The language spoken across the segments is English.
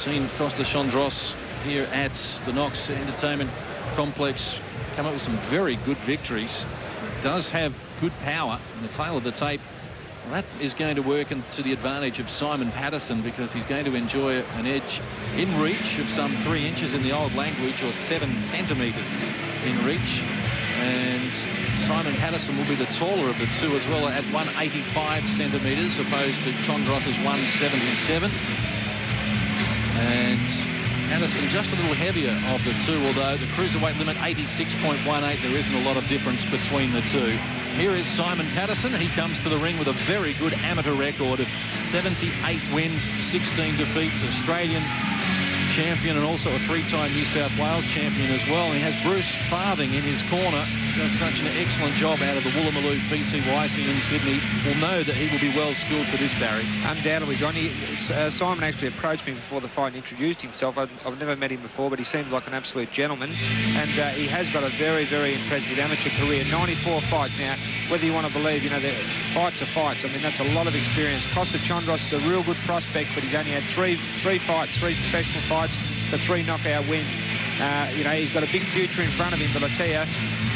seen Costa Chandros here at the Knox Entertainment Complex come up with some very good victories. He does have good power in the tail of the tape. That is going to work into the advantage of Simon Paterson, because he's going to enjoy an edge in reach of some 3 inches in the old language, or 7 centimetres in reach. And Simon Paterson will be the taller of the two as well, at 185 centimetres opposed to Chandros's 177. And Paterson just a little heavier of the two, although the cruiserweight limit 86.18, there isn't a lot of difference between the two. Here is Simon Paterson. He comes to the ring with a very good amateur record of 78 wins, 16 defeats, Australian champion and also a 3-time New South Wales champion as well. And he has Bruce Farthing in his corner. Does such an excellent job out of the Woolloomooloo PCYC in Sydney. Will know that he will be well skilled for this, Barry. Undoubtedly, Johnny. Simon actually approached me before the fight and introduced himself. I've never met him before, but he seems like an absolute gentleman. And he has got a very, very impressive amateur career. 94 fights now. Whether you want to believe, you know, fights are fights. I mean, that's a lot of experience. Costa Chandros is a real good prospect, but he's only had three fights, 3 professional fights, for 3 knockout wins. You know, he's got a big future in front of him, but I tell you,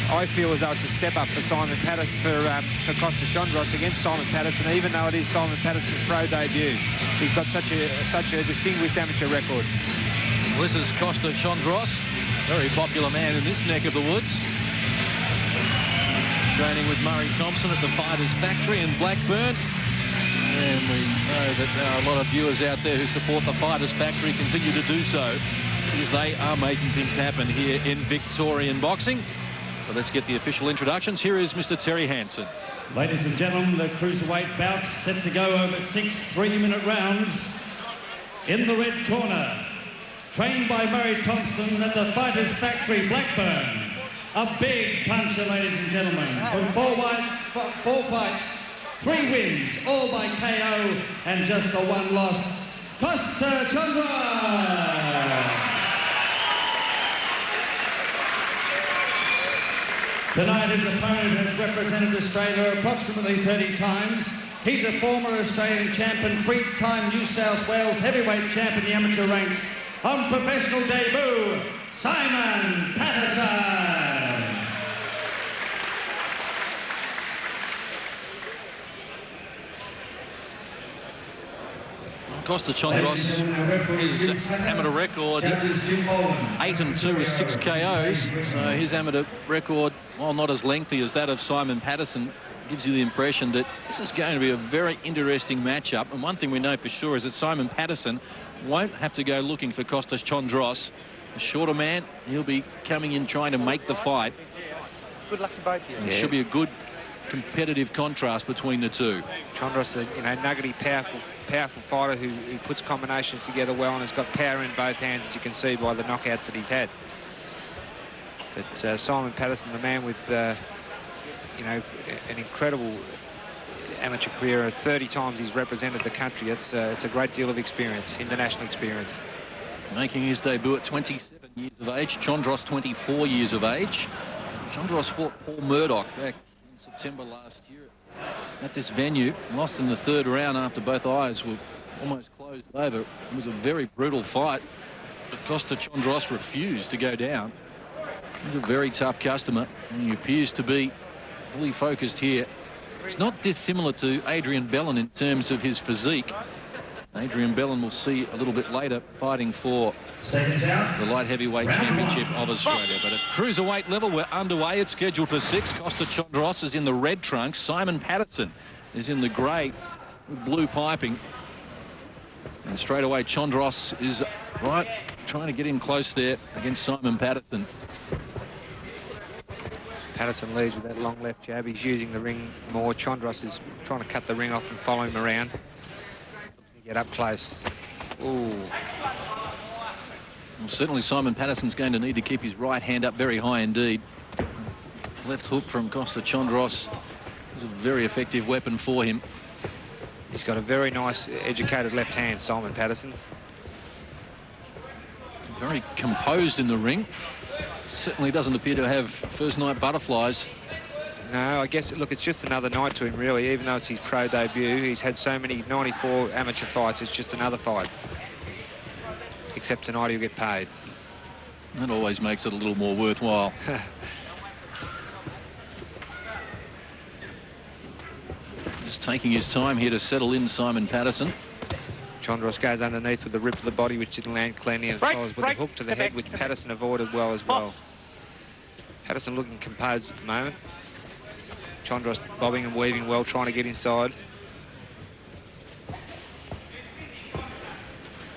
I feel as though it's a step up for Simon Paterson, for Costa Chandros against Simon Paterson, even though it is Simon Paterson's pro debut. He's got such a distinguished amateur record. Well, this is Costa Chandros, very popular man in this neck of the woods. Training with Murray Thompson at the Fighters Factory in Blackburn. And we know that there are a lot of viewers out there who support the Fighters Factory, continue to do so, because they are making things happen here in Victorian boxing. So let's get the official introductions. Here is Mr. Terry Hansen. Ladies and gentlemen, the cruiserweight bout set to go over 6 3-minute rounds. In the red corner, trained by Murray Thompson at the Fighters Factory, Blackburn. A big puncher, ladies and gentlemen. From 4 fights, 3 wins, all by KO, and just the 1 loss, Costa Chandros. Tonight, his opponent has represented Australia approximately 30 times. He's a former Australian champion, 3-time New South Wales heavyweight champ in the amateur ranks. On professional debut, Simon Paterson. Costa Chandros, his amateur record 8-2 with 6 KOs. So his amateur record, while not as lengthy as that of Simon Paterson, gives you the impression that this is going to be a very interesting matchup. And one thing we know for sure is that Simon Paterson won't have to go looking for Costa Chandros. A shorter man, he'll be coming in trying to make the fight. Good luck to both of you. It should be a good competitive contrast between the two. Chandros, you know, nuggety, powerful fighter who puts combinations together well and has got power in both hands, as you can see by the knockouts that he's had. But Simon Paterson, the man with, you know, an incredible amateur career. 30 times he's represented the country. It's a great deal of experience, international experience. Making his debut at 27 years of age, Chandros 24 years of age. Chandros fought Paul Murdoch back in September last year at this venue. Lost in the 3rd round after both eyes were almost closed over. It was a very brutal fight, but Costa Chandros refused to go down. He's a very tough customer, and he appears to be fully focused here. It's not dissimilar to Adrian Bellin in terms of his physique. Adrian Bellin will see a little bit later, fighting for the light heavyweight championship of Australia. But at cruiserweight level, we're underway. It's scheduled for 6. Costa Chandros is in the red trunks. Simon Paterson is in the grey with blue piping. And straight away, Chandros is right, trying to get in close there against Simon Paterson. Paterson leads with that long left jab. He's using the ring more. Chandros is trying to cut the ring off and follow him around. Get up close. Ooh. Well, certainly Simon Paterson's going to need to keep his right hand up very high indeed. Left hook from Costa Chandros is a very effective weapon for him. He's got a very nice, educated left hand, Simon Paterson. Very composed in the ring. Certainly doesn't appear to have first night butterflies. No, I guess, look, it's just another night to him, really. Even though it's his pro debut, he's had so many 94 amateur fights. It's just another fight. except tonight he'll get paid. That always makes it a little more worthwhile. Just taking his time here to settle in, Simon Paterson. Chandros goes underneath with the rip of the body, which didn't land cleanly, and follows with the hook to the head, which Paterson avoided well as well. Paterson looking composed at the moment. Chandros bobbing and weaving well, trying to get inside.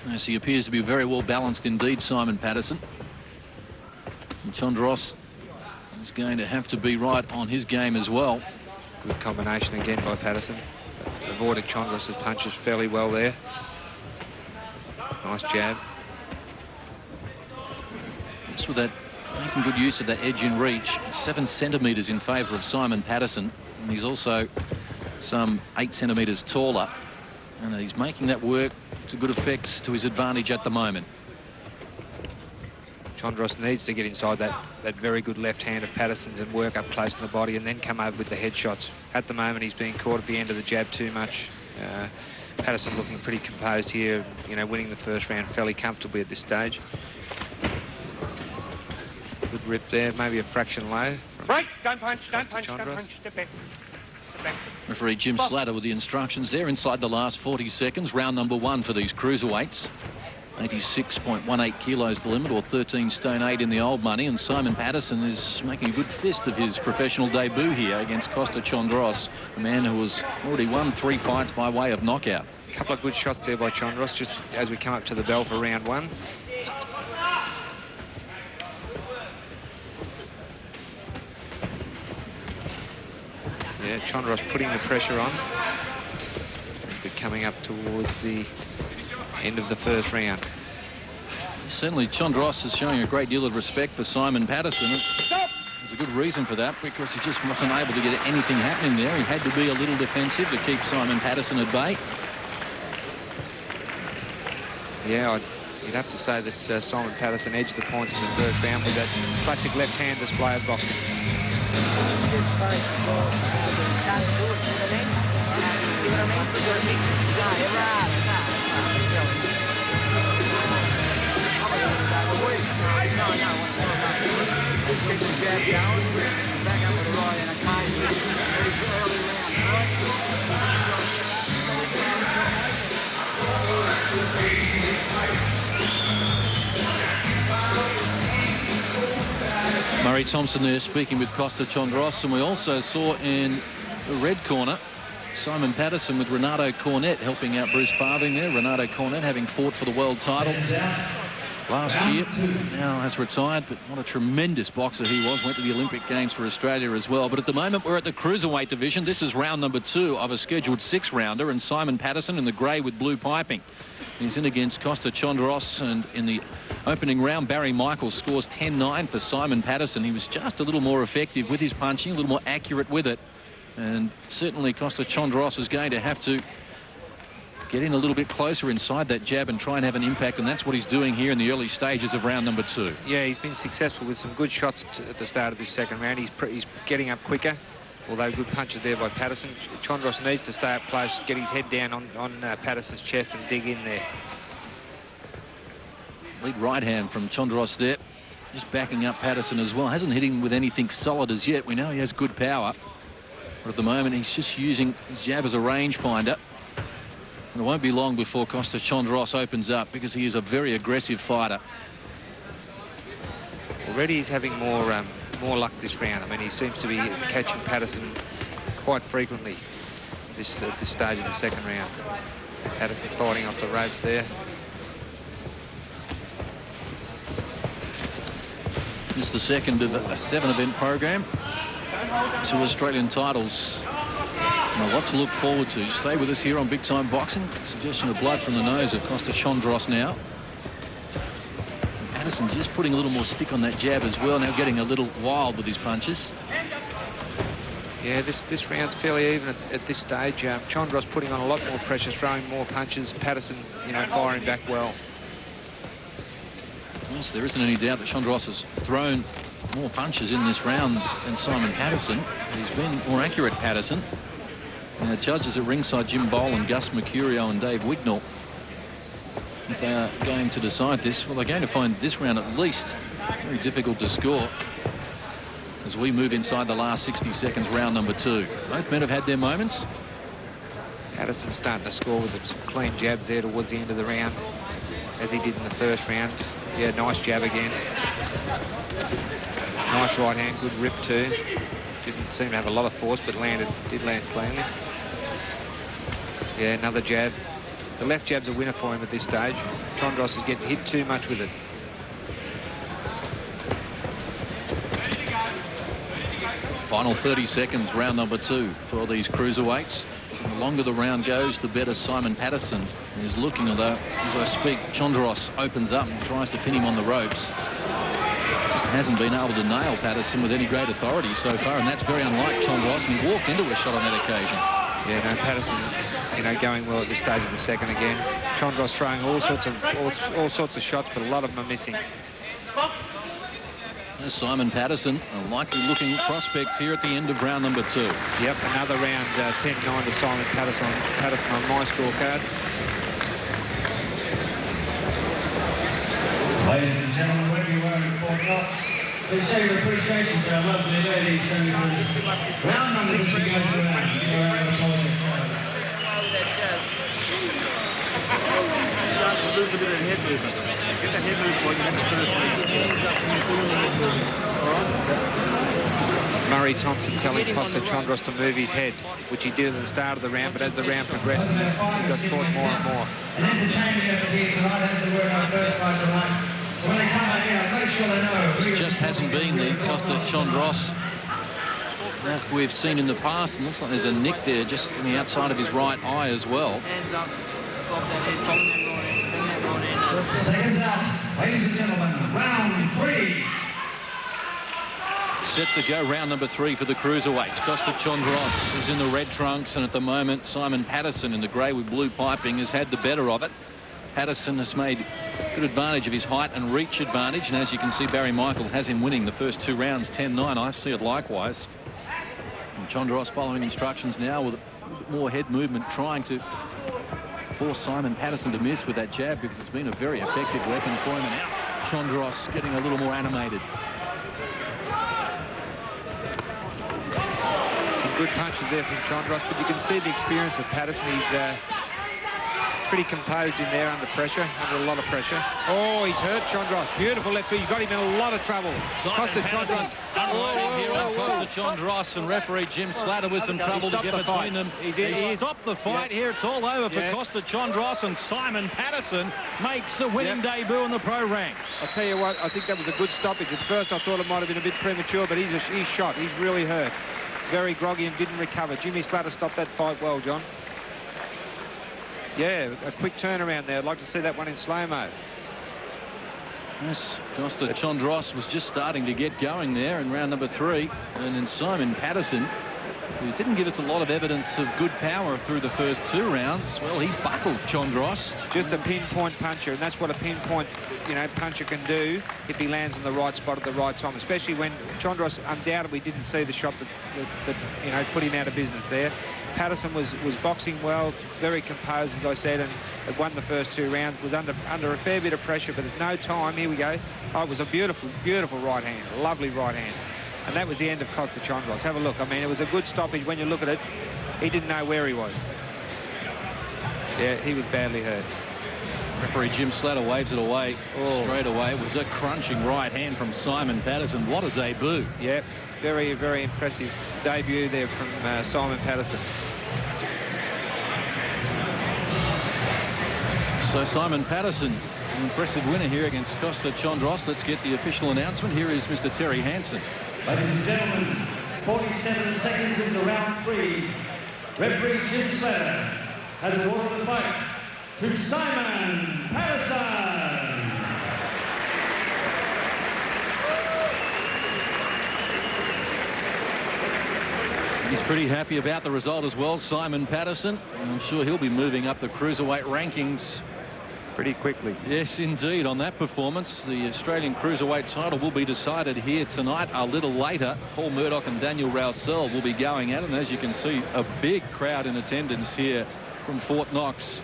Yes, he appears to be very well balanced indeed, Simon Paterson. And Chandros is going to have to be right on his game as well. Good combination again by Paterson. Avoided Chandros' punches fairly well there. Nice jab. Just with that, making good use of that edge in reach. 7 centimetres in favour of Simon Paterson. And he's also some 8 centimetres taller. And he's making that work to good effects to his advantage at the moment. Chandros needs to get inside that very good left hand of Paterson's and work up close to the body and then come over with the headshots. At the moment, he's being caught at the end of the jab too much. Paterson looking pretty composed here, you know, winning the first round fairly comfortably at this stage. Good rip there, maybe a fraction low. Right, don't punch, don't punch, don't punch, step back. Step back. Referee Jim Slatter with the instructions there inside the last 40 seconds. Round number 1 for these cruiserweights. 86.18 kilos the limit, or 13 stone 8 in the old money, and Simon Paterson is making a good fist of his professional debut here against Costa Chandros, a man who has already won 3 fights by way of knockout. A couple of good shots there by Chandros just as we come up to the bell for round 1. Yeah, Chandros putting the pressure on. We're coming up towards the end of the first round. Certainly Chandros is showing a great deal of respect for Simon Paterson. There's a good reason for that, because he just wasn't able to get anything happening there. He had to be a little defensive to keep Simon Paterson at bay. Yeah, you'd have to say that Simon Paterson edged the points in the first round with that classic left-hand display of boxing. Murray Thompson there speaking with Costa Chandros, and we also saw in the red corner Simon Paterson with Renato Cornet helping out Bruce Farthing there. Renato Cornet having fought for the world title last year, now has retired, but what a tremendous boxer he was. Went to the Olympic Games for Australia as well. But at the moment we're at the cruiserweight division. This is round number 2 of a scheduled 6-rounder, and Simon Paterson in the grey with blue piping. He's in against Costa Chandros, and in the opening round Barry Michael scores 10-9 for Simon Paterson. He was just a little more effective with his punching, a little more accurate with it, and certainly Costa Chandros is going to have to get in a little bit closer inside that jab and try and have an impact, and that's what he's doing here in the early stages of round number 2. Yeah, he's been successful with some good shots at the start of this second round. He's getting up quicker, although good punches there by Paterson. Chandros needs to stay up close, get his head down on Paterson's chest and dig in there. Lead right hand from Chandros there, just backing up Paterson as well. Hasn't hit him with anything solid as yet. We know he has good power, but at the moment he's just using his jab as a rangefinder. And it won't be long before Costa Chandros opens up, because he is a very aggressive fighter. Already he's having more luck this round. I mean, he seems to be catching Paterson quite frequently at this stage of the second round. Paterson fighting off the ropes there. This is the second of a 7-event program. 2 Australian titles. And a lot to look forward to. Stay with us here on Big Time Boxing. Suggestion of blood from the nose of Costa Chandros now. And Paterson just putting a little more stick on that jab as well. Now getting a little wild with his punches. Yeah, this round's fairly even at this stage. Chandros putting on a lot more pressure, throwing more punches. Paterson, you know, firing back well. Yes, there isn't any doubt that Chandros has thrown more punches in this round than Simon Paterson. He's been more accurate, Paterson. And the judges at ringside, Jim Bowl and Gus Mercurio and Dave Wignall, if they are going to decide this. Well, they're going to find this round at least very difficult to score as we move inside the last 60 seconds, round number 2. Both men have had their moments. Paterson starting to score with some clean jabs there towards the end of the round, as he did in the first round. Yeah, nice jab again. Nice right hand, good rip too. Didn't seem to have a lot of force, but did land cleanly. Yeah, another jab. The left jab's a winner for him at this stage. Chandros is getting hit too much with it. Final 30 seconds, round number 2 for these cruiserweights. The longer the round goes, the better Simon Paterson is looking, although as I speak, Chandros opens up and tries to pin him on the ropes. Just hasn't been able to nail Paterson with any great authority so far, and that's very unlike Chandros, and he walked into a shot on that occasion. Yeah, no, Paterson, you know, going well at this stage of the second again. Chandros throwing all sorts of shots, but a lot of them are missing. There's Simon Paterson, a likely looking prospect here at the end of round number 2. Yep, another round, 10-9 to Simon Paterson on my scorecard. Ladies and gentlemen, wherever you are in Fort Knox, please show your appreciation for our lovely ladies and round number that she goes around. Give her a round of applause. Lose a bit of head movement. Get that head movement while you have the first. Murray Thompson telling Costa Chandros to move his head, which he did at the start of the round, but as the round progressed, he got caught more and more. An entertaining effort here tonight, has the word our first fight tonight. So when they come back out, make sure they know. It just hasn't been the Costa Chandros that we've seen in the past. And looks like there's a nick there just on the outside of his right eye as well. Hands up. Stop that head. Hold that right hand. Bring that right hand up. Seconds out. Ladies and gentlemen, round 3. Set to go, round number 3 for the cruiserweights. Costa Chandros is in the red trunks, and at the moment Simon Paterson in the grey with blue piping has had the better of it. Paterson has made good advantage of his height and reach advantage, and as you can see, Barry Michael has him winning the first 2 rounds 10-9. I see it likewise. And Chandros following instructions now with a bit more head movement, trying to force Simon Paterson to miss with that jab, because it's been a very effective weapon for him. And now Chandros getting a little more animated. Good punches there from Chandros, but you can see the experience of Paterson. He's pretty composed in there under pressure, under a lot of pressure. Oh, he's hurt Chandros. Beautiful left hook. You got him in a lot of trouble. Costa Chandros unloading here on Costa Chandros, and referee Jim Slater with some trouble to get between them. He stopped the fight here. It's all over for Costa Chandros, and Simon Paterson makes a winning debut in the pro ranks. I'll tell you what, I think that was a good stoppage. At first I thought it might have been a bit premature, but he's shot. He's really hurt. Very groggy and didn't recover. Jimmy Slater stopped that fight well, John. Yeah, a quick turnaround there. I'd like to see that one in slow-mo. Yes, Costa Chandros was just starting to get going there in round number 3. And then Simon Paterson, who didn't give us a lot of evidence of good power through the first 2 rounds, well, he buckled Chandros. Just a pinpoint puncher, and that's what a pinpoint, puncher can do if he lands in the right spot at the right time, especially when Chandros undoubtedly didn't see the shot that put him out of business there. Paterson was boxing well, very composed, as I said, and had won the first 2 rounds, was under a fair bit of pressure, but at no time, here we go. Oh, it was a beautiful, beautiful right hand, a lovely right hand. And that was the end of Costa Chandros. Have a look. I mean, it was a good stoppage when you look at it. He didn't know where he was. Yeah, he was badly hurt. Referee Jim Slater waves it away straight away. It was a crunching right hand from Simon Paterson. What a debut. Yeah, very, very impressive debut there from Simon Paterson. So Simon Paterson, an impressive winner here against Costa Chandros. Let's get the official announcement. Here is Mr. Terry Hansen. Ladies and gentlemen, 47 seconds into round 3. Referee Jim Slater has awarded the fight to Simon Paterson. He's pretty happy about the result as well, Simon Paterson. I'm sure he'll be moving up the cruiserweight rankings pretty quickly. Yes, indeed, on that performance. The Australian cruiserweight title will be decided here tonight. A little later, Paul Murdoch and Daniel Rousseau will be going at it. And as you can see, a big crowd in attendance here from Fort Knox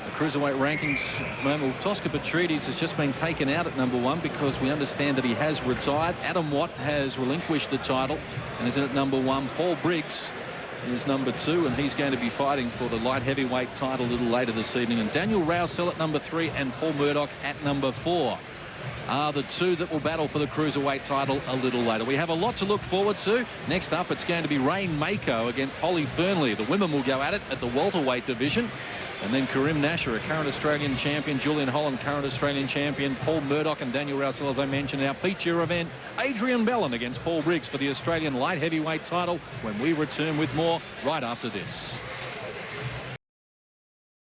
The cruiserweight rankings at the moment. Well, Tosca Petrides has just been taken out at number 1 because we understand that he has retired. Adam Watt has relinquished the title and is in at number 1. Paul Briggs is number 2, and he's going to be fighting for the light heavyweight title a little later this evening. And Daniel Rousell at number 3 and Paul Murdoch at number 4 are the 2 that will battle for the cruiserweight title a little later. We have a lot to look forward to. Next up, it's going to be Rain Mako against Holly Fernley. The women will go at it at the welterweight division. And then Karim Nasher, a current Australian champion, Julian Holland, current Australian champion, Paul Murdoch and Daniel Rousell, as I mentioned, our feature event. Adrian Bellin against Paul Briggs for the Australian light heavyweight title when we return with more right after this.